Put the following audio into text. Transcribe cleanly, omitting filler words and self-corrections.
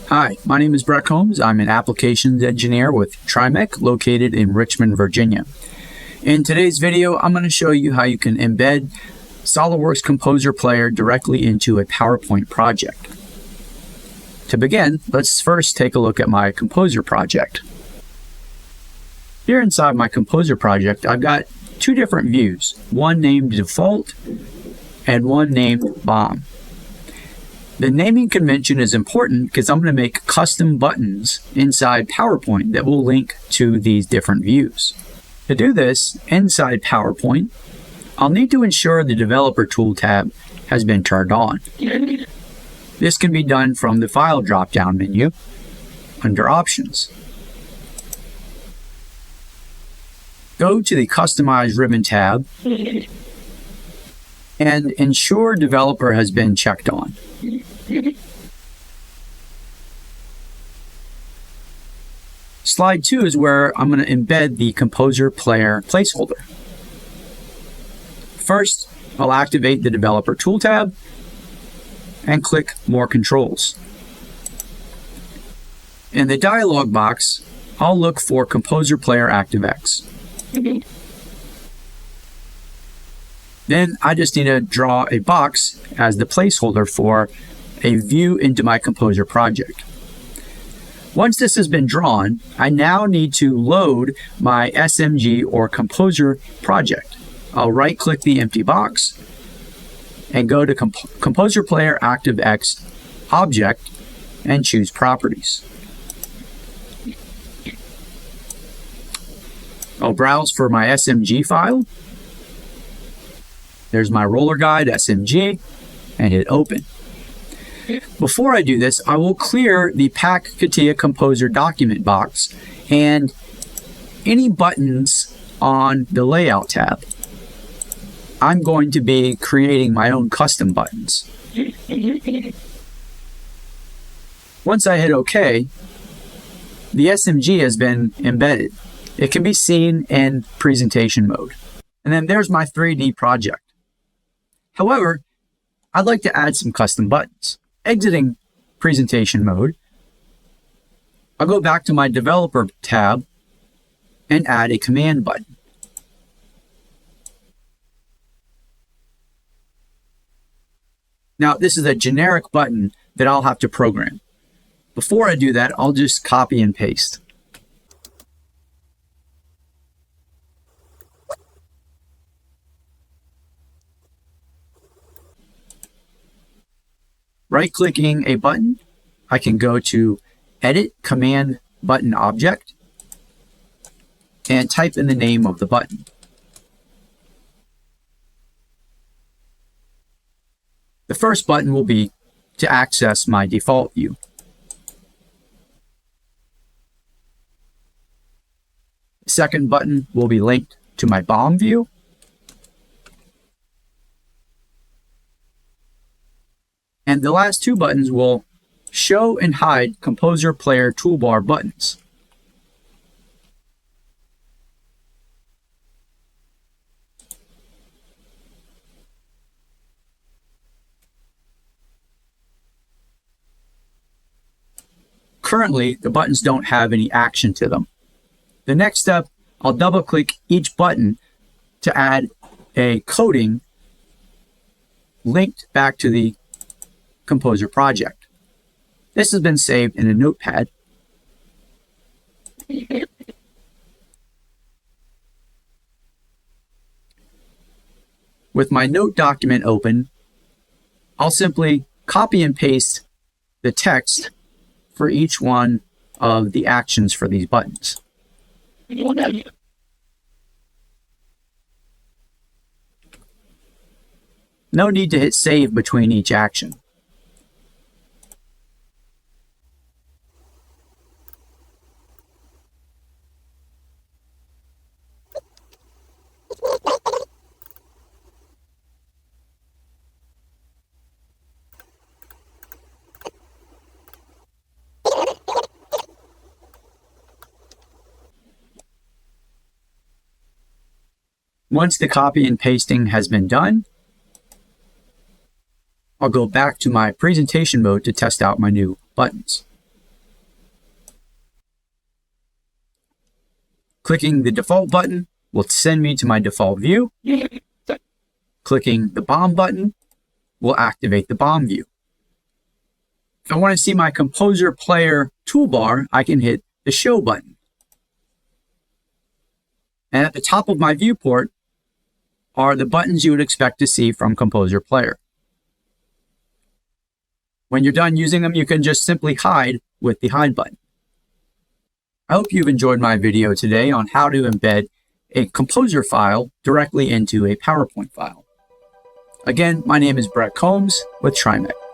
Hi, my name is Brett Combs. I'm an applications engineer with Trimec located in Richmond, Virginia. In today's video, I'm going to show you how you can embed SOLIDWORKS Composer Player directly into a PowerPoint project. To begin, let's first take a look at my Composer project. Here inside my Composer project, I've got two different views, one named Default and one named Bomb. The naming convention is important because I'm going to make custom buttons inside PowerPoint that will link to these different views. To do this inside PowerPoint, I'll need to ensure the Developer Tool tab has been turned on. This can be done from the File drop-down menu under Options. Go to the Customize Ribbon tab and ensure Developer has been checked on. Slide 2 is where I'm going to embed the Composer Player placeholder. First, I'll activate the Developer Tool tab and click More Controls. In the dialog box, I'll look for Composer Player ActiveX. Then I just need to draw a box as the placeholder for a view into my Composer project. Once this has been drawn, I now need to load my SMG or Composer project. I'll right-click the empty box and go to Composer Player ActiveX Object and choose Properties. I'll browse for my SMG file. There's my roller guide SMG and hit Open. Before I do this, I will clear the Pack CATIA Composer document box and any buttons on the Layout tab. I'm going to be creating my own custom buttons. Once I hit OK, the SMG has been embedded. It can be seen in presentation mode. And then there's my 3D project. However, I'd like to add some custom buttons. Exiting presentation mode, I'll go back to my Developer tab and add a command button. Now, this is a generic button that I'll have to program. Before I do that, I'll just copy and paste. Right-clicking a button, I can go to Edit Command Button Object and type in the name of the button. The first button will be to access my default view. The second button will be linked to my BOM view. And the last two buttons will show and hide Composer Player toolbar buttons. Currently, the buttons don't have any action to them. The next step, I'll double-click each button to add a coding linked back to the Composer project. This has been saved in a notepad. With my note document open, I'll simply copy and paste the text for each one of the actions for these buttons. No need to hit save between each action. Once the copy and pasting has been done, I'll go back to my presentation mode to test out my new buttons. Clicking the default button will send me to my default view. Clicking the BOM button will activate the BOM view. If I want to see my Composer Player toolbar, I can hit the Show button. And at the top of my viewport are the buttons you would expect to see from Composer Player. When you're done using them, you can just simply hide with the Hide button. I hope you've enjoyed my video today on how to embed a Composer file directly into a PowerPoint file. Again, my name is Brett Combs with TriMech.